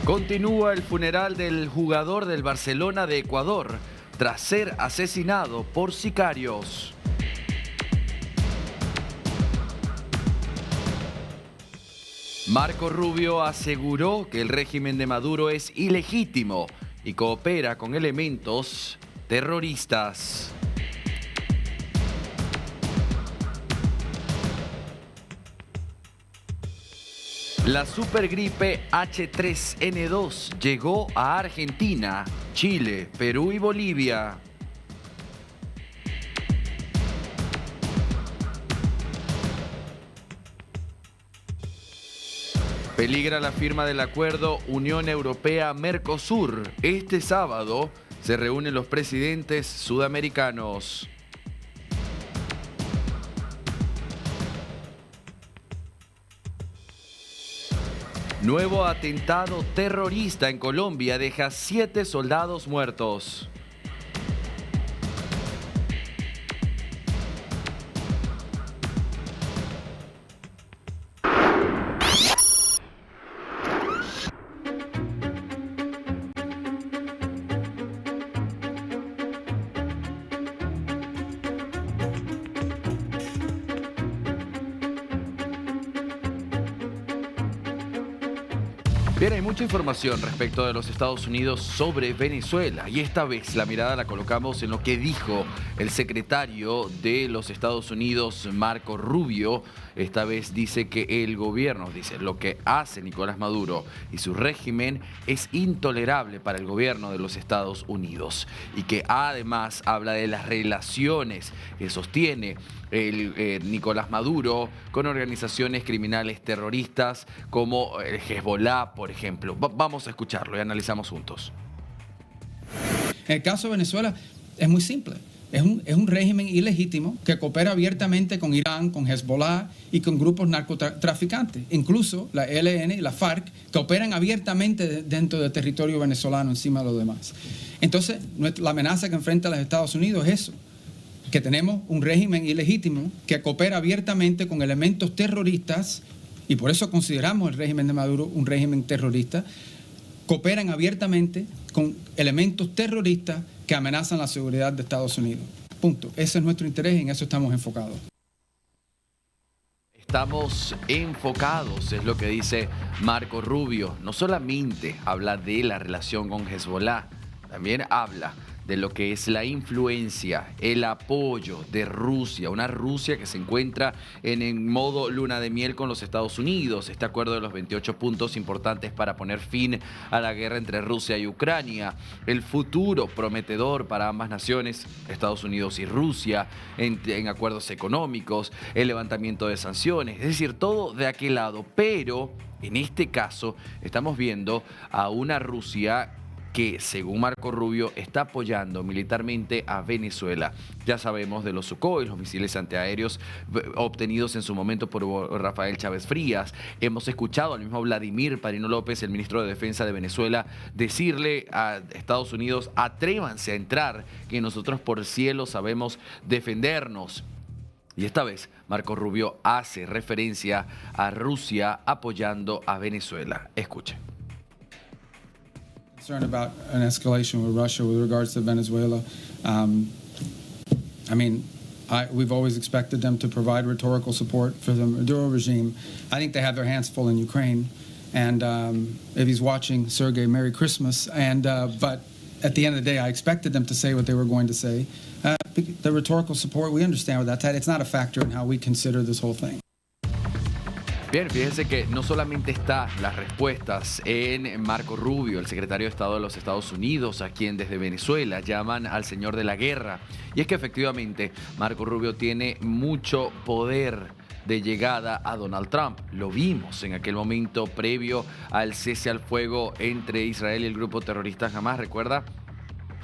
Continúa el funeral del jugador del Barcelona de Ecuador tras ser asesinado por sicarios. Marco Rubio aseguró que el régimen de Maduro es ilegítimo y coopera con elementos terroristas. La supergripe H3N2 llegó a Argentina, Chile, Perú y Bolivia. Peligra la firma del acuerdo Unión Europea-Mercosur. Este sábado se reúnen los presidentes sudamericanos. Nuevo atentado terrorista en Colombia deja 7 soldados muertos. Bien, hay mucha información respecto de los Estados Unidos sobre Venezuela y esta vez la mirada la colocamos en lo que dijo el secretario de los Estados Unidos, Marco Rubio. Esta vez dice que el gobierno, dice, lo que hace Nicolás Maduro y su régimen es intolerable para el gobierno de los Estados Unidos y que además habla de las relaciones que sostiene Nicolás Maduro con organizaciones criminales terroristas como el Hezbollah, por ejemplo. Vamos a escucharlo y analizamos juntos. En el caso de Venezuela es muy simple. Es un régimen ilegítimo que coopera abiertamente con Irán, con Hezbollah y con grupos narcotraficantes. Incluso la ELN y la FARC que operan abiertamente dentro del territorio venezolano encima de los demás. Entonces, la amenaza que enfrenta los Estados Unidos es eso, que tenemos un régimen ilegítimo que coopera abiertamente con elementos terroristas, y por eso consideramos el régimen de Maduro un régimen terrorista. Cooperan abiertamente con elementos terroristas que amenazan la seguridad de Estados Unidos. Punto. Ese es nuestro interés y en eso estamos enfocados. Estamos enfocados, es lo que dice Marco Rubio. No solamente habla de la relación con Hezbollah, también habla de lo que es la influencia, el apoyo de Rusia, una Rusia que se encuentra en modo luna de miel con los Estados Unidos. Este acuerdo de los 28 puntos importantes para poner fin a la guerra entre Rusia y Ucrania, el futuro prometedor para ambas naciones, Estados Unidos y Rusia, en acuerdos económicos, el levantamiento de sanciones, es decir, todo de aquel lado. Pero en este caso estamos viendo a una Rusia que, según Marco Rubio, está apoyando militarmente a Venezuela. Ya sabemos de los Sukhoi, los misiles antiaéreos obtenidos en su momento por Rafael Chávez Frías. Hemos escuchado al mismo Vladimir Padrino López, el ministro de Defensa de Venezuela, decirle a Estados Unidos: atrévanse a entrar, que nosotros por cielo sabemos defendernos. Y esta vez Marco Rubio hace referencia a Rusia apoyando a Venezuela. Escuchen. Concerned about an escalation with Russia with regards to Venezuela. We've always expected them to provide rhetorical support for the Maduro regime. I think they have their hands full in Ukraine. And if he's watching, Sergei, Merry Christmas. But at the end of the day, I expected them to say what they were going to say. The rhetorical support, we understand what that's at. It's not a factor in how we consider this whole thing. Bien, fíjense que no solamente están las respuestas en Marco Rubio, el secretario de Estado de los Estados Unidos, a quien desde Venezuela llaman al señor de la guerra. Y es que efectivamente Marco Rubio tiene mucho poder de llegada a Donald Trump. Lo vimos en aquel momento previo al cese al fuego entre Israel y el grupo terrorista Hamas, ¿recuerda?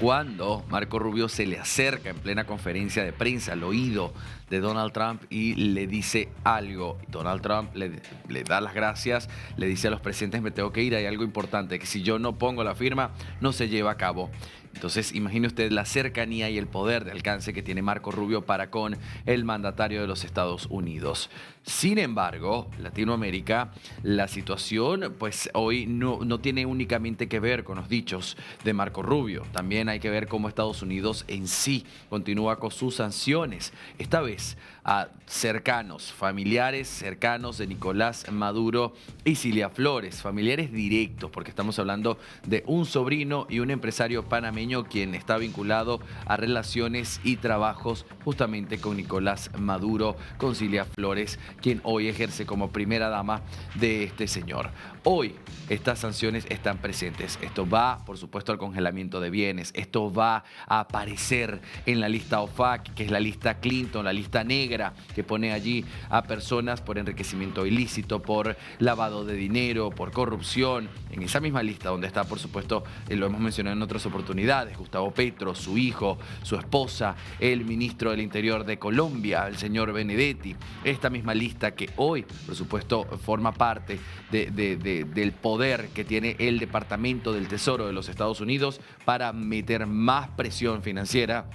Cuando Marco Rubio se le acerca en plena conferencia de prensa al oído de Donald Trump y le dice algo. Donald Trump le da las gracias, le dice a los presidentes: me tengo que ir, hay algo importante, que si yo no pongo la firma no se lleva a cabo. Entonces, imagine usted la cercanía y el poder de alcance que tiene Marco Rubio para con el mandatario de los Estados Unidos. Sin embargo, Latinoamérica, la situación pues hoy no tiene únicamente que ver con los dichos de Marco Rubio. También hay que ver cómo Estados Unidos en sí continúa con sus sanciones. Esta vez a cercanos, familiares cercanos de Nicolás Maduro y Cilia Flores, familiares directos, porque estamos hablando de un sobrino y un empresario panameño quien está vinculado a relaciones y trabajos justamente con Nicolás Maduro, con Cilia Flores, quien hoy ejerce como primera dama de este señor. Hoy estas sanciones están presentes. Esto va, por supuesto, al congelamiento de bienes. Esto va a aparecer en la lista OFAC, que es la lista Clinton, la lista negra, que pone allí a personas por enriquecimiento ilícito, por lavado de dinero, por corrupción. En esa misma lista donde está, por supuesto, lo hemos mencionado en otras oportunidades, Gustavo Petro, su hijo, su esposa, el ministro del Interior de Colombia, el señor Benedetti. Esta misma lista que hoy, por supuesto, forma parte del poder que tiene el Departamento del Tesoro de los Estados Unidos para meter más presión financiera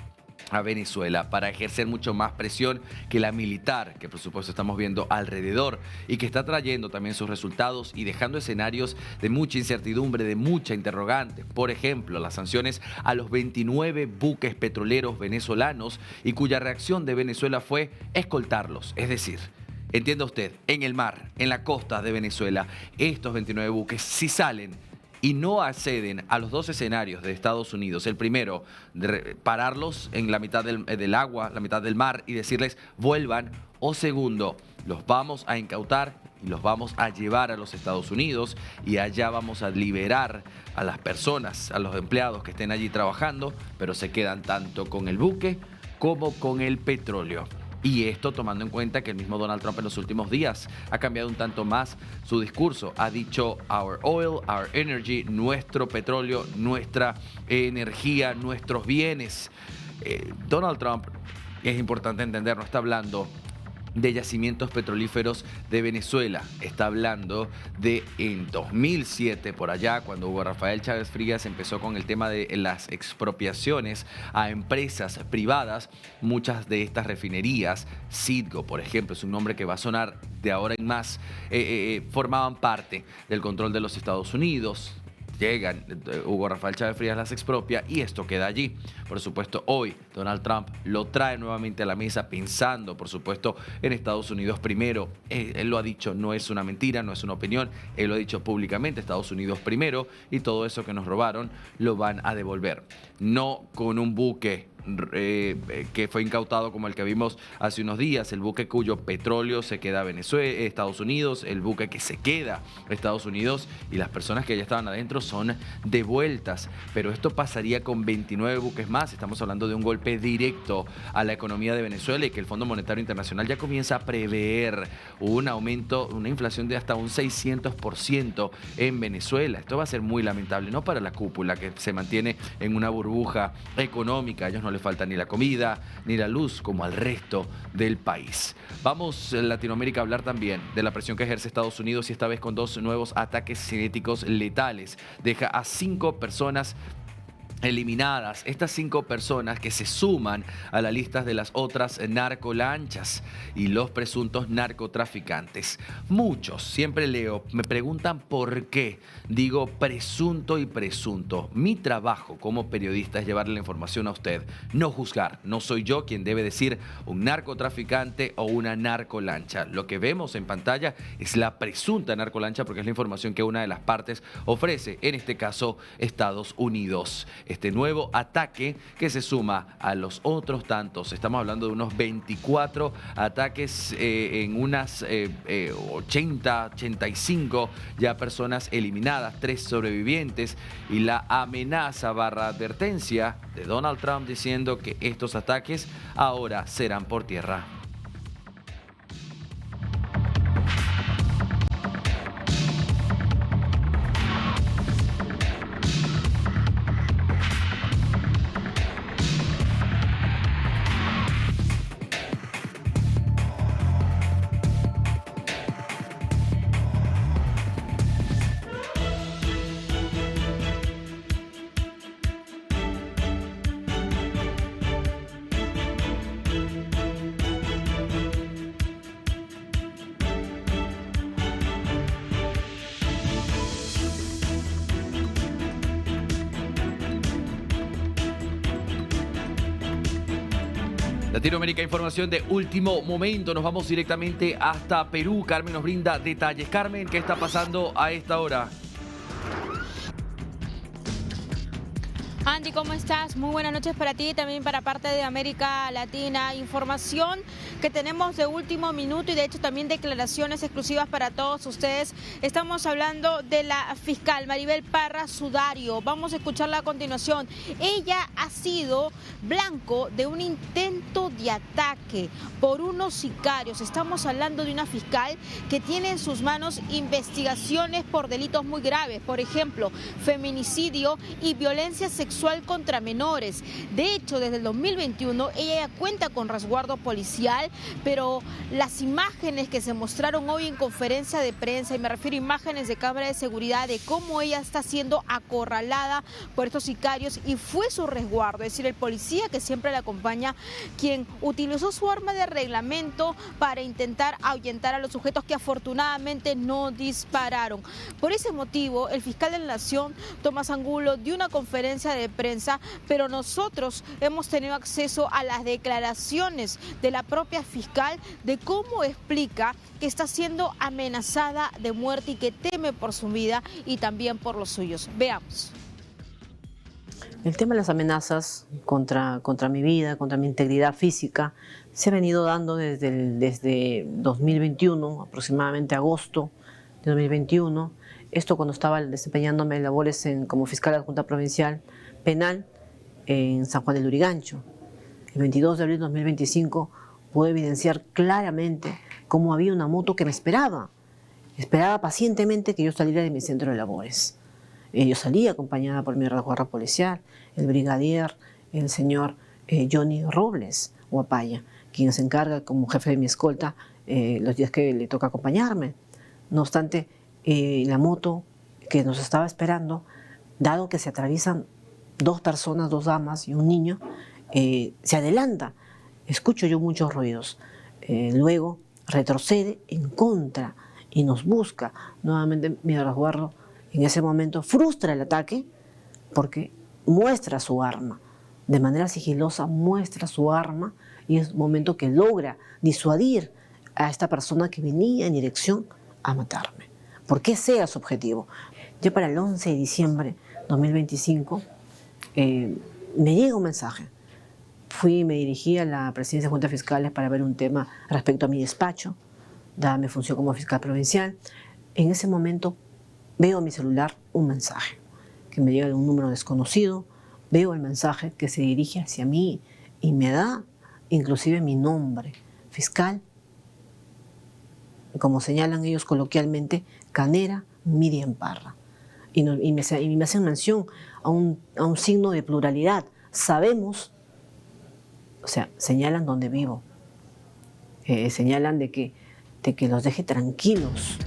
a Venezuela, para ejercer mucho más presión que la militar, que por supuesto estamos viendo alrededor y que está trayendo también sus resultados y dejando escenarios de mucha incertidumbre, de mucha interrogante. Por ejemplo, las sanciones a los 29 buques petroleros venezolanos y cuya reacción de Venezuela fue escoltarlos, es decir, entienda usted, en el mar, en la costa de Venezuela, estos 29 buques si salen y no acceden a los dos escenarios de Estados Unidos, el primero, pararlos en la mitad del agua, la mitad del mar y decirles vuelvan, o segundo, los vamos a incautar y los vamos a llevar a los Estados Unidos y allá vamos a liberar a las personas, a los empleados que estén allí trabajando, pero se quedan tanto con el buque como con el petróleo. Y esto tomando en cuenta que el mismo Donald Trump en los últimos días ha cambiado un tanto más su discurso. Ha dicho our oil, our energy, nuestro petróleo, nuestra energía, nuestros bienes. Donald Trump, es importante entender, no está hablando de yacimientos petrolíferos de Venezuela. Está hablando de en 2007, por allá, cuando Hugo Rafael Chávez Frías empezó con el tema de las expropiaciones a empresas privadas. Muchas de estas refinerías, Citgo, por ejemplo, es un nombre que va a sonar de ahora en más, formaban parte del control de los Estados Unidos. Llegan, Hugo Rafael Chávez Frías las expropia y esto queda allí. Por supuesto, hoy Donald Trump lo trae nuevamente a la mesa pensando, por supuesto, en Estados Unidos primero. Él lo ha dicho, no es una mentira, no es una opinión. Él lo ha dicho públicamente, Estados Unidos primero, y todo eso que nos robaron lo van a devolver. No con un buque que fue incautado como el que vimos hace unos días, el buque cuyo petróleo se queda a Venezuela, Estados Unidos, el buque que se queda a Estados Unidos y las personas que ya estaban adentro son devueltas. Pero esto pasaría con 29 buques más. Estamos hablando de un golpe directo a la economía de Venezuela y que el Fondo Monetario Internacional ya comienza a prever un aumento, una inflación de hasta un 600% en Venezuela. Esto va a ser muy lamentable, no para la cúpula que se mantiene en una burbuja económica. A ellos no les falta ni la comida ni la luz como al resto del país. Vamos en Latinoamérica a hablar también de la presión que ejerce Estados Unidos y esta vez con dos nuevos ataques cinéticos letales. Deja a 5 personas eliminadas, estas 5 personas que se suman a la lista de las otras narcolanchas y los presuntos narcotraficantes. Muchos, siempre leo, me preguntan por qué digo presunto y presunto. Mi trabajo como periodista es llevarle la información a usted, no juzgar. No soy yo quien debe decir un narcotraficante o una narcolancha. Lo que vemos en pantalla es la presunta narcolancha porque es la información que una de las partes ofrece, en este caso Estados Unidos. Este nuevo ataque que se suma a los otros tantos. Estamos hablando de unos 24 ataques en unas 80, 85 ya personas eliminadas, 3 sobrevivientes y la amenaza / advertencia de Donald Trump diciendo que estos ataques ahora serán por tierra. Latinoamérica, información de último momento. Nos vamos directamente hasta Perú. Carmen nos brinda detalles. Carmen, ¿qué está pasando a esta hora? Andy, ¿cómo estás? Muy buenas noches para ti y también para parte de América Latina. Información que tenemos de último minuto y de hecho también declaraciones exclusivas para todos ustedes. Estamos hablando de la fiscal Maribel Parra Sudario. Vamos a escucharla a continuación. Ella ha sido blanco de un intento de ataque por unos sicarios. Estamos hablando de una fiscal que tiene en sus manos investigaciones por delitos muy graves. Por ejemplo, feminicidio y violencia sexual contra menores. De hecho, desde el 2021 ella ya cuenta con resguardo policial, pero las imágenes que se mostraron hoy en conferencia de prensa, y me refiero a imágenes de cámara de seguridad de cómo ella está siendo acorralada por estos sicarios y fue su resguardo, es decir, el policía que siempre la acompaña, quien utilizó su arma de reglamento para intentar ahuyentar a los sujetos que afortunadamente no dispararon. Por ese motivo, el fiscal de la Nación, Tomás Angulo, dio una conferencia de prensa, pero nosotros hemos tenido acceso a las declaraciones de la propia fiscal de cómo explica que está siendo amenazada de muerte y que teme por su vida y también por los suyos. Veamos. El tema de las amenazas contra mi vida, contra mi integridad física, se ha venido dando desde 2021, aproximadamente agosto de 2021. Esto cuando estaba desempeñándome labores como fiscal adjunta provincial penal en San Juan del Lurigancho. El 22 de abril de 2025 pude evidenciar claramente cómo había una moto que me esperaba pacientemente que yo saliera de mi centro de labores. Yo salí acompañada por mi resguardo policial, el brigadier, el señor Johnny Robles Guapaya, quien se encarga como jefe de mi escolta los días que le toca acompañarme. No obstante, la moto que nos estaba esperando, dado que se atraviesan dos personas, dos damas y un niño, se adelanta. Escucho yo muchos ruidos. Luego retrocede en contra y nos busca. Nuevamente mi resguardo en ese momento frustra el ataque porque muestra su arma. De manera sigilosa muestra su arma y es un momento que logra disuadir a esta persona que venía en dirección a matarme. ¿Por qué sea su objetivo? Ya para el 11 de diciembre de 2025 me llega un mensaje. Me dirigí a la presidencia de Junta de Fiscales para ver un tema respecto a mi despacho, dada mi función como fiscal provincial. En ese momento veo en mi celular un mensaje que me llega de un número desconocido. Veo el mensaje que se dirige hacia mí y me da inclusive mi nombre, fiscal, como señalan ellos coloquialmente, Canera Miriam Parra. Y me hacen mención a un signo de pluralidad. Sabemos, o sea, señalan dónde vivo, señalan de que los deje tranquilos.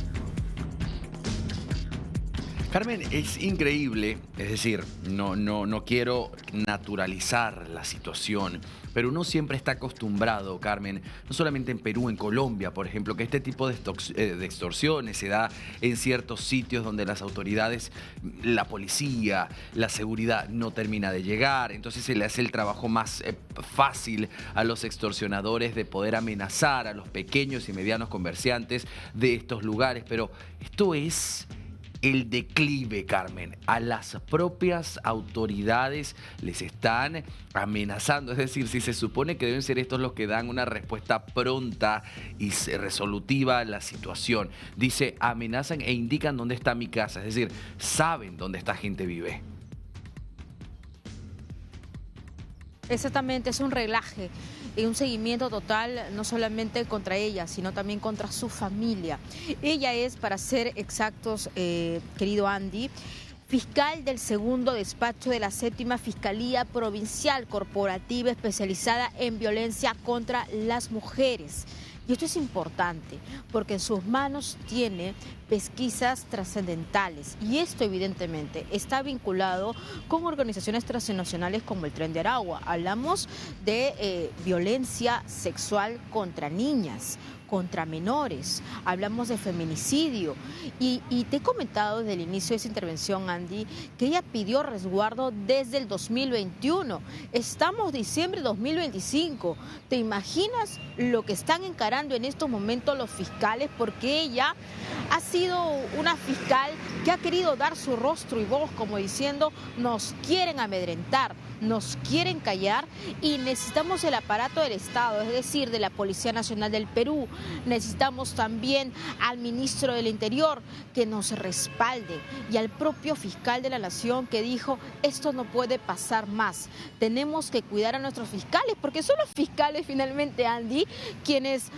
Carmen, es increíble, es decir, no quiero naturalizar la situación, pero uno siempre está acostumbrado, Carmen, no solamente en Perú, en Colombia, por ejemplo, que este tipo de extorsiones se da en ciertos sitios donde las autoridades, la policía, la seguridad no termina de llegar, entonces se le hace el trabajo más fácil a los extorsionadores de poder amenazar a los pequeños y medianos comerciantes de estos lugares, pero esto es el declive, Carmen. A las propias autoridades les están amenazando. Es decir, si se supone que deben ser estos los que dan una respuesta pronta y resolutiva a la situación. Dice, amenazan e indican dónde está mi casa. Es decir, saben dónde esta gente vive. Exactamente, es un reglaje y un seguimiento total, no solamente contra ella, sino también contra su familia. Ella es, para ser exactos, querido Andy, fiscal del segundo despacho de la 7ª Fiscalía Provincial Corporativa especializada en violencia contra las mujeres. Y esto es importante porque en sus manos tiene pesquisas trascendentales y esto evidentemente está vinculado con organizaciones transnacionales como el Tren de Aragua. Hablamos de violencia sexual contra niñas, contra menores, hablamos de feminicidio y te he comentado desde el inicio de esa intervención, Andy, que ella pidió resguardo desde el 2021. Estamos diciembre de 2025. ¿Te imaginas lo que están encarando en estos momentos los fiscales? Porque ella ha sido una fiscal que ha querido dar su rostro y voz como diciendo nos quieren amedrentar, nos quieren callar y necesitamos el aparato del Estado, es decir, de la Policía Nacional del Perú. Necesitamos también al ministro del Interior que nos respalde y al propio fiscal de la Nación que dijo esto no puede pasar más. Tenemos que cuidar a nuestros fiscales porque son los fiscales finalmente, Andy, quienes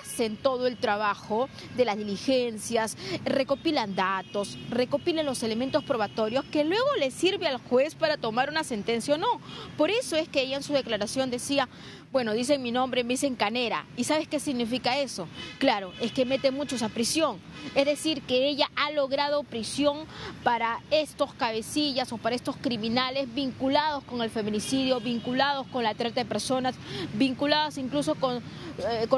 hacen todo el trabajo de las diligencias, recopilan datos, recopilan los elementos probatorios que luego le sirve al juez para tomar una sentencia o no. Por eso es que ella en su declaración decía, bueno, dicen mi nombre, me dicen Canera. ¿Y sabes qué significa eso? Claro, es que mete muchos a prisión. Es decir, que ella ha logrado prisión para estos cabecillas o para estos criminales vinculados con el feminicidio, vinculados con la trata de personas, vinculados incluso con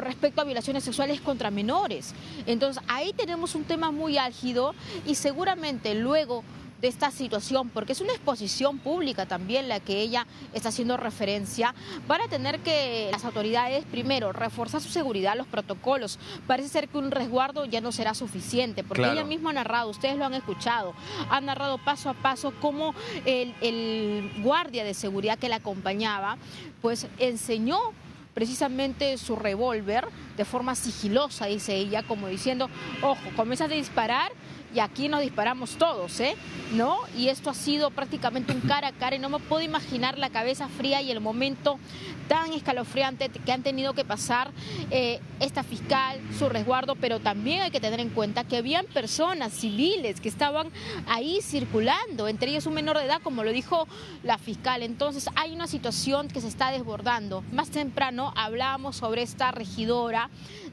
respecto a violaciones sexuales contra menores. Entonces, ahí tenemos un tema muy álgido y seguramente luego de esta situación, porque es una exposición pública también la que ella está haciendo referencia, van a tener que las autoridades primero reforzar su seguridad, los protocolos. Parece ser que un resguardo ya no será suficiente, porque ella misma ha narrado, ustedes lo han escuchado, ha narrado paso a paso cómo el guardia de seguridad que la acompañaba, pues enseñó precisamente su revólver de forma sigilosa, dice ella, como diciendo, ojo, comienzas a disparar y aquí nos disparamos todos, ¿no? Y esto ha sido prácticamente un cara a cara y no me puedo imaginar la cabeza fría y el momento tan escalofriante que han tenido que pasar esta fiscal, su resguardo, pero también hay que tener en cuenta que habían personas civiles que estaban ahí circulando, entre ellos un menor de edad, como lo dijo la fiscal. Entonces hay una situación que se está desbordando. Más temprano hablábamos sobre esta regidora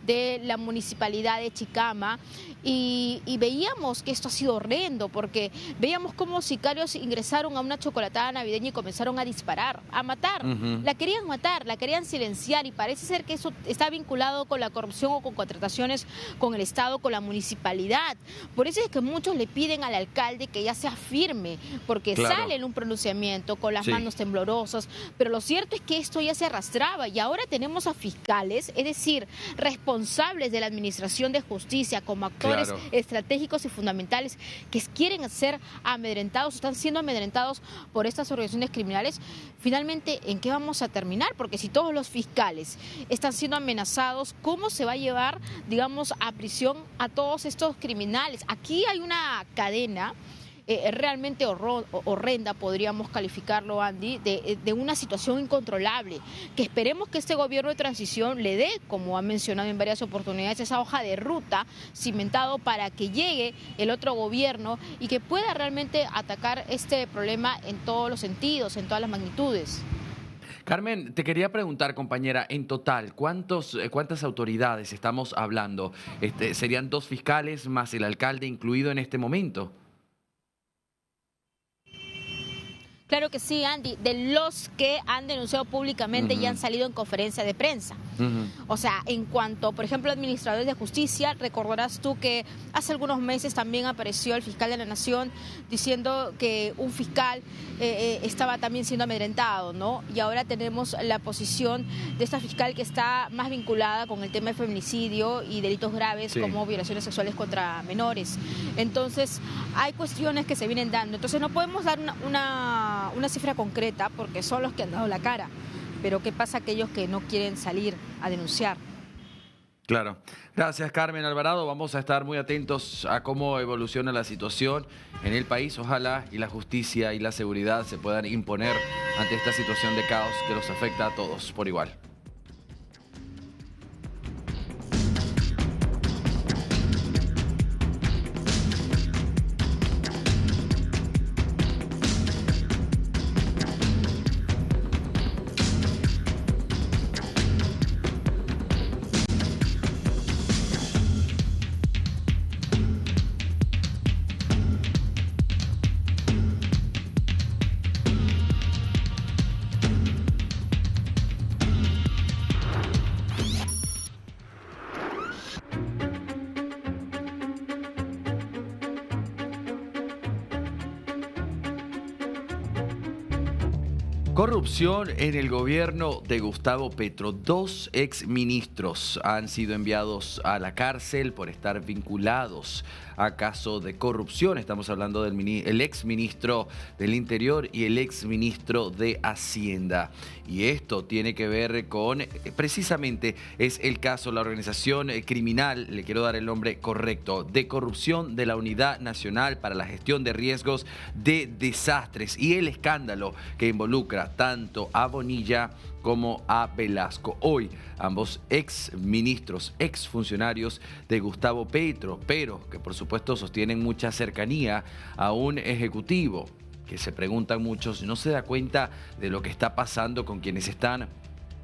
de la municipalidad de Chicama y veíamos que esto ha sido horrendo porque veíamos cómo sicarios ingresaron a una chocolatada navideña y comenzaron a disparar, a matar. La querían matar, la querían silenciar y parece ser que eso está vinculado con la corrupción o con contrataciones con el Estado, con la municipalidad. Por eso es que muchos le piden al alcalde que ya sea firme porque sale en un pronunciamiento con las manos temblorosas, pero lo cierto es que esto ya se arrastraba y ahora tenemos a fiscales, es decir, responsables de la administración de justicia como actores estratégicos y fundamentales que quieren ser amedrentados, están siendo amedrentados por estas organizaciones criminales. Finalmente, ¿en qué vamos a terminar? Porque si todos los fiscales están siendo amenazados, ¿cómo se va a llevar, digamos, a prisión a todos estos criminales? Aquí hay una cadena realmente horrenda, podríamos calificarlo, Andy, de una situación incontrolable, que esperemos que este gobierno de transición le dé, como ha mencionado en varias oportunidades, esa hoja de ruta cimentado para que llegue el otro gobierno y que pueda realmente atacar este problema en todos los sentidos, en todas las magnitudes. Carmen, te quería preguntar, compañera, en total, ¿cuántas autoridades estamos hablando? ¿Serían 2 fiscales más el alcalde incluido en este momento? Claro que sí, Andy, de los que han denunciado públicamente y han salido en conferencia de prensa. O sea, en cuanto, por ejemplo, administradores de justicia, recordarás tú que hace algunos meses también apareció el fiscal de la Nación diciendo que un fiscal estaba también siendo amedrentado, ¿no? Y ahora tenemos la posición de esta fiscal que está más vinculada con el tema de feminicidio y delitos graves como violaciones sexuales contra menores. Entonces, hay cuestiones que se vienen dando. Entonces, no podemos dar una cifra concreta porque son los que han dado la cara. Pero ¿qué pasa aquellos que no quieren salir a denunciar? Claro. Gracias, Carmen Alvarado. Vamos a estar muy atentos a cómo evoluciona la situación en el país. Ojalá y la justicia y la seguridad se puedan imponer ante esta situación de caos que los afecta a todos por igual. Corrupción en el gobierno de Gustavo Petro. 2 exministros han sido enviados a la cárcel por estar vinculados a caso de corrupción. Estamos hablando del exministro del Interior y el exministro de Hacienda. Y esto tiene que ver con, precisamente, es el caso, la organización criminal, le quiero dar el nombre correcto, de corrupción de la Unidad Nacional para la Gestión de Riesgos de Desastres, y el escándalo que involucra tanto a Bonilla como a Velasco. Hoy, ambos exministros, exfuncionarios de Gustavo Petro, pero que por supuesto sostienen mucha cercanía a un ejecutivo que se preguntan muchos, ¿no se da cuenta de lo que está pasando con quienes están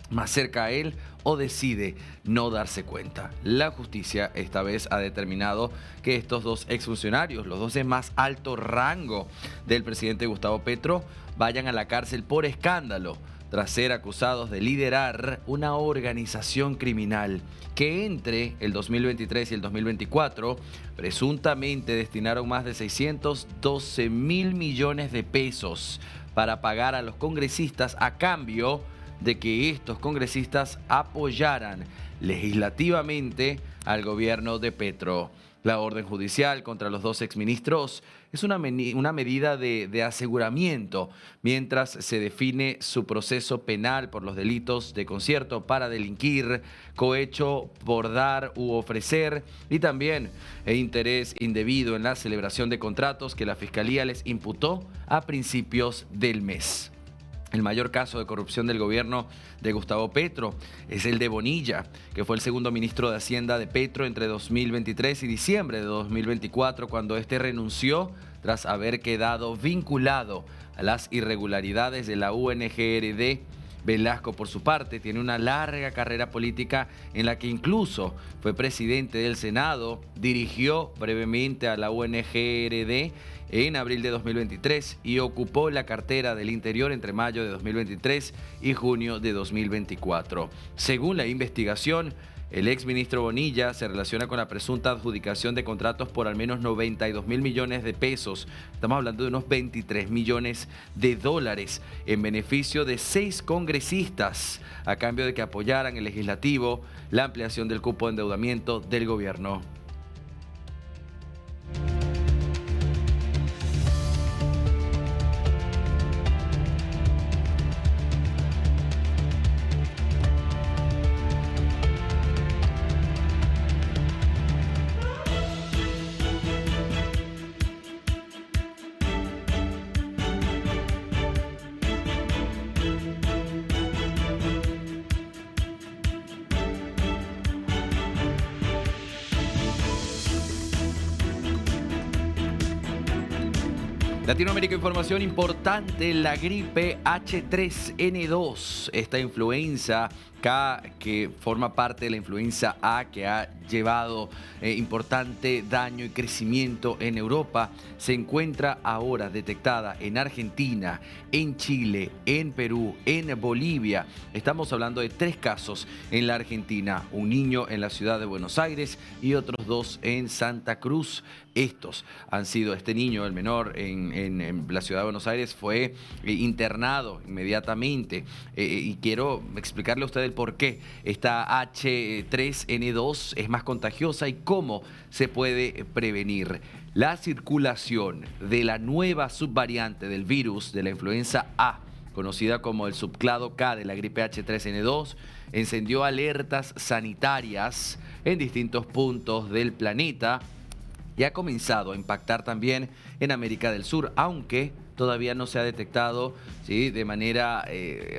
más cerca a él o decide no darse cuenta? La justicia esta vez ha determinado que estos 2 exfuncionarios, los 2 de más alto rango del presidente Gustavo Petro, vayan a la cárcel por escándalo tras ser acusados de liderar una organización criminal que entre el 2023 y el 2024 presuntamente destinaron más de 612 mil millones de pesos para pagar a los congresistas a cambio de que estos congresistas apoyaran legislativamente al gobierno de Petro. La orden judicial contra los 2 exministros es una medida de aseguramiento mientras se define su proceso penal por los delitos de concierto para delinquir, cohecho por dar u ofrecer y también interés indebido en la celebración de contratos que la Fiscalía les imputó a principios del mes. El mayor caso de corrupción del gobierno de Gustavo Petro es el de Bonilla, que fue el segundo ministro de Hacienda de Petro entre 2023 y diciembre de 2024, cuando este renunció tras haber quedado vinculado a las irregularidades de la UNGRD. Velasco, por su parte, tiene una larga carrera política en la que incluso fue presidente del Senado, dirigió brevemente a la UNGRD en abril de 2023 y ocupó la cartera del Interior entre mayo de 2023 y junio de 2024. Según la investigación, el exministro Bonilla se relaciona con la presunta adjudicación de contratos por al menos 92 mil millones de pesos. Estamos hablando de unos 23 millones de dólares en beneficio de 6 congresistas a cambio de que apoyaran el legislativo la ampliación del cupo de endeudamiento del gobierno. Latinoamérica, información importante, la gripe H3N2, esta influenza K que forma parte de la influenza A que ha llevado importante daño y crecimiento en Europa, se encuentra ahora detectada en Argentina, en Chile, en Perú, en Bolivia. Estamos hablando de 3 casos en la Argentina, un niño en la ciudad de Buenos Aires y otros 2 en Santa Cruz. Estos han sido, este niño, el menor en la ciudad de Buenos Aires, fue internado inmediatamente. Y quiero explicarle a usted el por qué esta H3N2 es más contagiosa y cómo se puede prevenir. La circulación de la nueva subvariante del virus de la influenza A, conocida como el subclado K de la gripe H3N2, encendió alertas sanitarias en distintos puntos del planeta y ha comenzado a impactar también en América del Sur, aunque todavía no se ha detectado, ¿sí?, de manera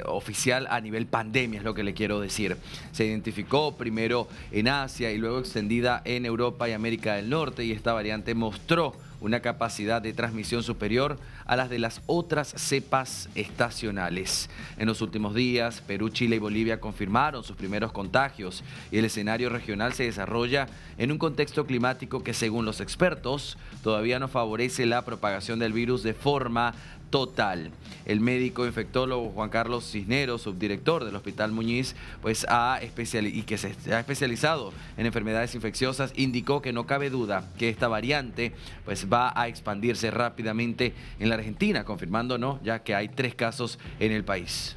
oficial a nivel pandemia, es lo que le quiero decir. Se identificó primero en Asia y luego extendida en Europa y América del Norte, y esta variante mostró una capacidad de transmisión superior a las de las otras cepas estacionales. En los últimos días, Perú, Chile y Bolivia confirmaron sus primeros contagios y el escenario regional se desarrolla en un contexto climático que, según los expertos, todavía no favorece la propagación del virus de forma total. El médico infectólogo Juan Carlos Cisneros, subdirector del Hospital Muñiz, pues y que se ha especializado en enfermedades infecciosas, indicó que no cabe duda que esta variante pues va a expandirse rápidamente en la Argentina, confirmando, ¿no?, ya que hay 3 casos en el país.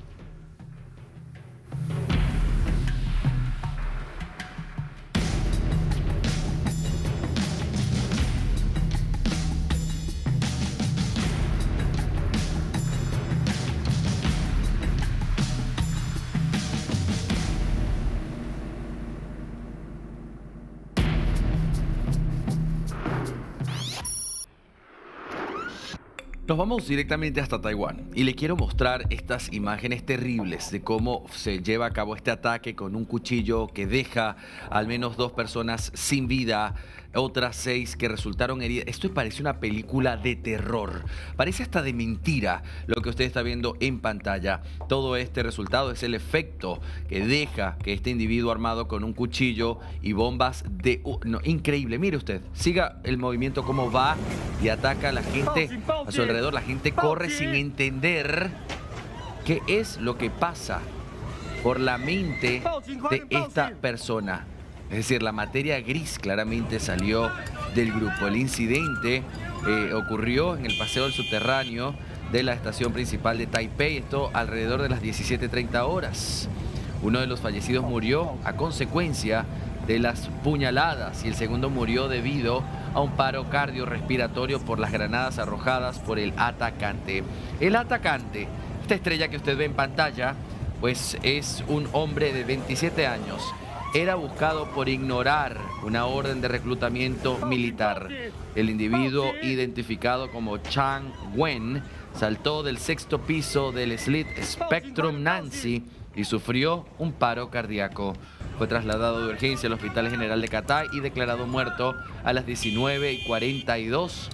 Nos vamos directamente hasta Taiwán y le quiero mostrar estas imágenes terribles de cómo se lleva a cabo este ataque con un cuchillo que deja al menos 2 personas sin vida, otras 6 que resultaron heridas. Esto parece una película de terror, parece hasta de mentira lo que usted está viendo en pantalla. Todo este resultado es el efecto que deja que este individuo armado con un cuchillo y bombas de... No, increíble, mire usted, siga el movimiento cómo va y ataca a la gente a su alrededor. La gente corre sin entender qué es lo que pasa por la mente de esta persona. Es decir, la materia gris claramente salió del grupo. El incidente ocurrió en el paseo del subterráneo de la estación principal de Taipei, esto alrededor de las 17:30 horas. Uno de los fallecidos murió a consecuencia de las puñaladas y el segundo murió debido a un paro cardiorrespiratorio por las granadas arrojadas por el atacante. El atacante, esta estrella que usted ve en pantalla, pues es un hombre de 27 años. Era buscado por ignorar una orden de reclutamiento militar. El individuo, identificado como Chang Wen, saltó del 6º piso del Slit Spectrum Nancy y sufrió un paro cardíaco. Fue trasladado de urgencia al Hospital General de Cathay y declarado muerto a las 19:42.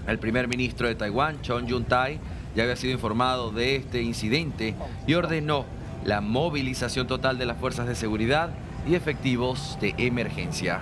El primer ministro de Taiwán, Chon Yun-tai, ya había sido informado de este incidente y ordenó la movilización total de las fuerzas de seguridad y efectivos de emergencia.